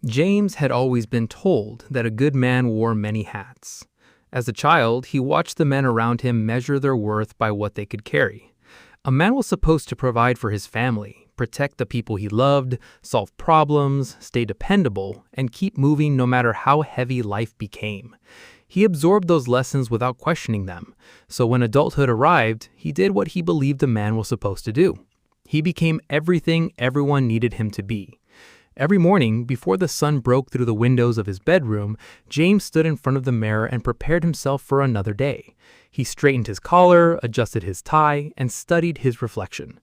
James had always been told that a good man wore many hats. As a child, he watched the men around him measure their worth by what they could carry. A man was supposed to provide for his family, protect the people he loved, solve problems, stay dependable, and keep moving no matter how heavy life became. He absorbed those lessons without questioning them, so when adulthood arrived, he did what he believed a man was supposed to do. He became everything everyone needed him to be. Every morning, before the sun broke through the windows of his bedroom, James stood in front of the mirror and prepared himself for another day. He straightened his collar, adjusted his tie, and studied his reflection.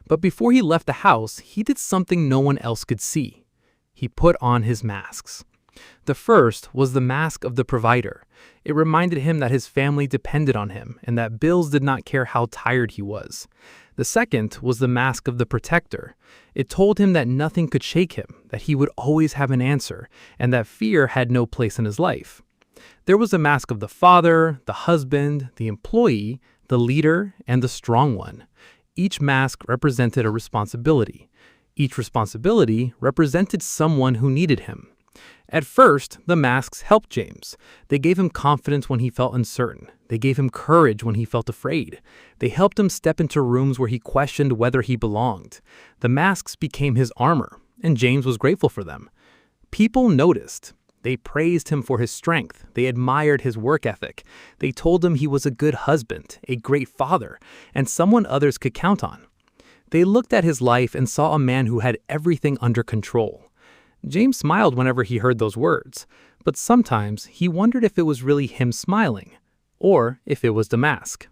But before he left the house, he did something no one else could see. He put on his masks. The first was the mask of the provider. It reminded him that his family depended on him and that bills did not care how tired he was. The second was the mask of the protector. It told him that nothing could shake him, that he would always have an answer, and that fear had no place in his life. There was a mask of the father, the husband, the employee, the leader, and the strong one. Each mask represented a responsibility. Each responsibility represented someone who needed him. At first, the masks helped James. They gave him confidence when he felt uncertain. They gave him courage when he felt afraid. They helped him step into rooms where he questioned whether he belonged. The masks became his armor, and James was grateful for them. People noticed. They praised him for his strength. They admired his work ethic. They told him he was a good husband, a great father, and someone others could count on. They looked at his life and saw a man who had everything under control. James smiled whenever he heard those words, but sometimes he wondered if it was really him smiling, or if it was the mask.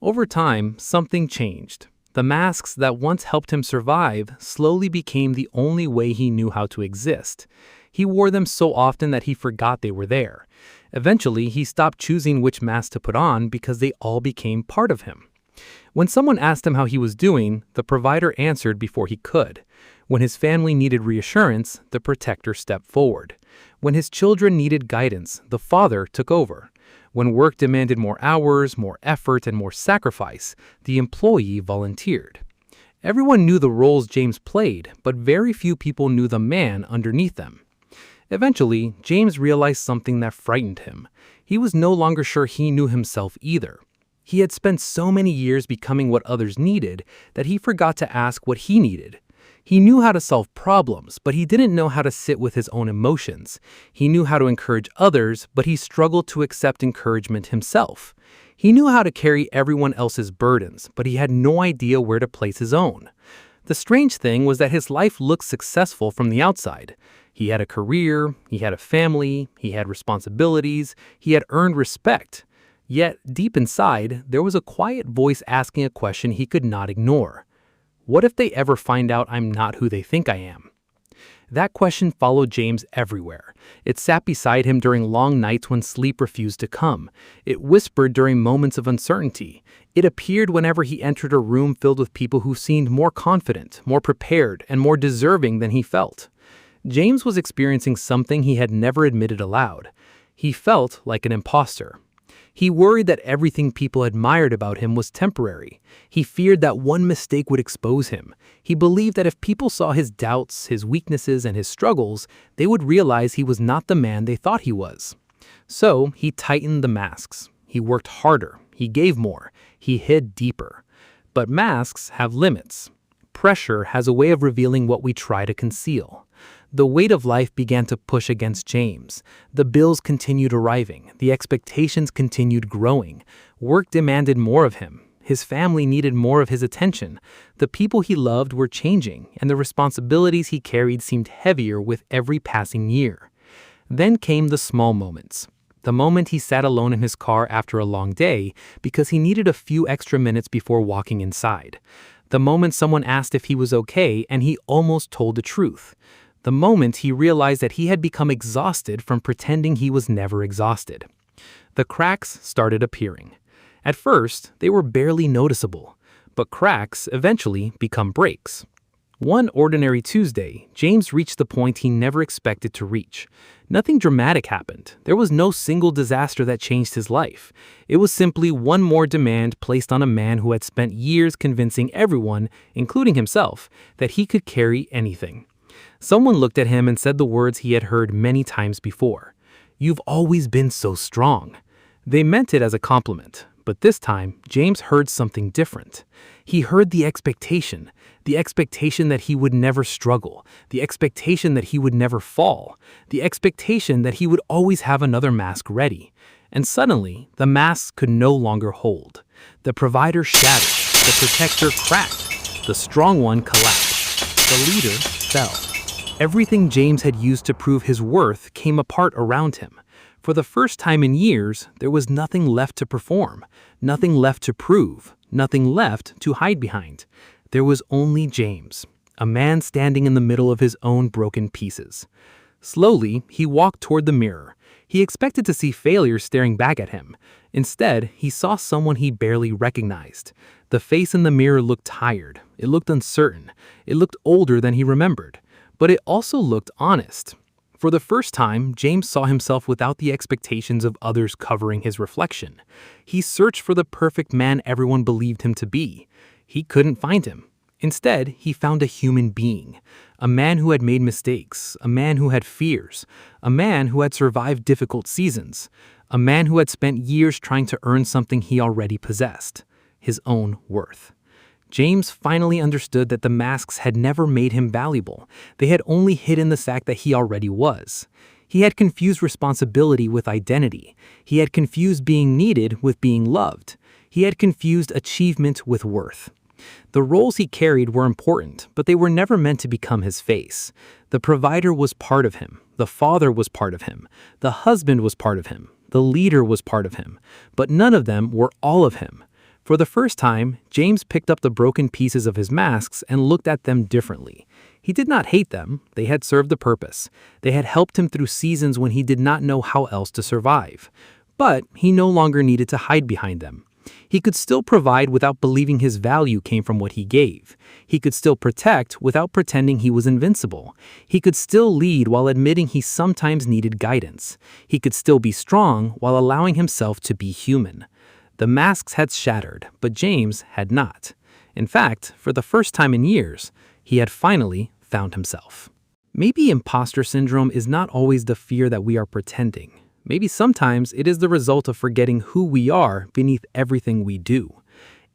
Over time, something changed. The masks that once helped him survive slowly became the only way he knew how to exist. He wore them so often that he forgot they were there. Eventually, he stopped choosing which mask to put on because they all became part of him. When someone asked him how he was doing, the provider answered before he could. When his family needed reassurance, the protector stepped forward. When his children needed guidance, the father took over. When work demanded more hours, more effort, and more sacrifice, the employee volunteered. Everyone knew the roles James played, but very few people knew the man underneath them. Eventually, James realized something that frightened him. He was no longer sure he knew himself either. He had spent so many years becoming what others needed that he forgot to ask what he needed. He knew how to solve problems, but he didn't know how to sit with his own emotions. He knew how to encourage others, but he struggled to accept encouragement himself. He knew how to carry everyone else's burdens, but he had no idea where to place his own. The strange thing was that his life looked successful from the outside. He had a career, he had a family, he had responsibilities, he had earned respect. Yet, deep inside, there was a quiet voice asking a question he could not ignore. What if they ever find out I'm not who they think I am? That question followed James everywhere. It sat beside him during long nights when sleep refused to come. It whispered during moments of uncertainty. It appeared whenever he entered a room filled with people who seemed more confident, more prepared, and more deserving than he felt. James was experiencing something he had never admitted aloud. He felt like an imposter. He worried that everything people admired about him was temporary. He feared that one mistake would expose him. He believed that if people saw his doubts, his weaknesses, and his struggles, they would realize he was not the man they thought he was. So he tightened the masks. He worked harder. He gave more. He hid deeper. But masks have limits. Pressure has a way of revealing what we try to conceal. The weight of life began to push against James. The bills continued arriving. The expectations continued growing. Work demanded more of him. His family needed more of his attention. The people he loved were changing, and the responsibilities he carried seemed heavier with every passing year. Then came the small moments. The moment he sat alone in his car after a long day because he needed a few extra minutes before walking inside. The moment someone asked if he was okay and he almost told the truth. The moment he realized that he had become exhausted from pretending he was never exhausted. The cracks started appearing. At first, they were barely noticeable, but cracks eventually become breaks. One ordinary Tuesday, James reached the point he never expected to reach. Nothing dramatic happened. There was no single disaster that changed his life. It was simply one more demand placed on a man who had spent years convincing everyone, including himself, that he could carry anything. Someone looked at him and said the words he had heard many times before. "You've always been so strong." They meant it as a compliment, but this time, James heard something different. He heard the expectation that he would never struggle, the expectation that he would never fall, the expectation that he would always have another mask ready. And suddenly, the masks could no longer hold. The provider shattered, the protector cracked, the strong one collapsed, the leader fell. Everything James had used to prove his worth came apart around him. For the first time in years, there was nothing left to perform, nothing left to prove, nothing left to hide behind. There was only James, a man standing in the middle of his own broken pieces. Slowly, he walked toward the mirror. He expected to see failure staring back at him. Instead, he saw someone he barely recognized. The face in the mirror looked tired. It looked uncertain. It looked older than he remembered. But it also looked honest. For the first time, James saw himself without the expectations of others covering his reflection. He searched for the perfect man everyone believed him to be. He couldn't find him. Instead, he found a human being, a man who had made mistakes, a man who had fears, a man who had survived difficult seasons, a man who had spent years trying to earn something he already possessed, his own worth. James finally understood that the masks had never made him valuable. They had only hidden the fact that he already was. He had confused responsibility with identity. He had confused being needed with being loved. He had confused achievement with worth. The roles he carried were important, but they were never meant to become his face. The provider was part of him. The father was part of him. The husband was part of him. The leader was part of him. But none of them were all of him. For the first time, James picked up the broken pieces of his masks and looked at them differently. He did not hate them. They had served a purpose. They had helped him through seasons when he did not know how else to survive. But he no longer needed to hide behind them. He could still provide without believing his value came from what he gave. He could still protect without pretending he was invincible. He could still lead while admitting he sometimes needed guidance. He could still be strong while allowing himself to be human. The masks had shattered, but James had not. In fact, for the first time in years, he had finally found himself. Maybe imposter syndrome is not always the fear that we are pretending. Maybe sometimes it is the result of forgetting who we are beneath everything we do.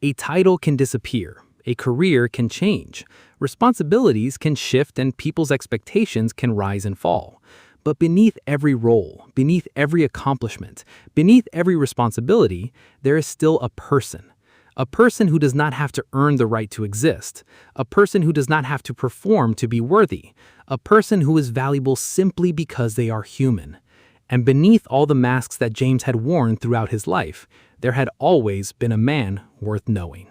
A title can disappear. A career can change. Responsibilities can shift and people's expectations can rise and fall. But beneath every role, beneath every accomplishment, beneath every responsibility, there is still a person. A person who does not have to earn the right to exist. A person who does not have to perform to be worthy. A person who is valuable simply because they are human. And beneath all the masks that James had worn throughout his life, there had always been a man worth knowing.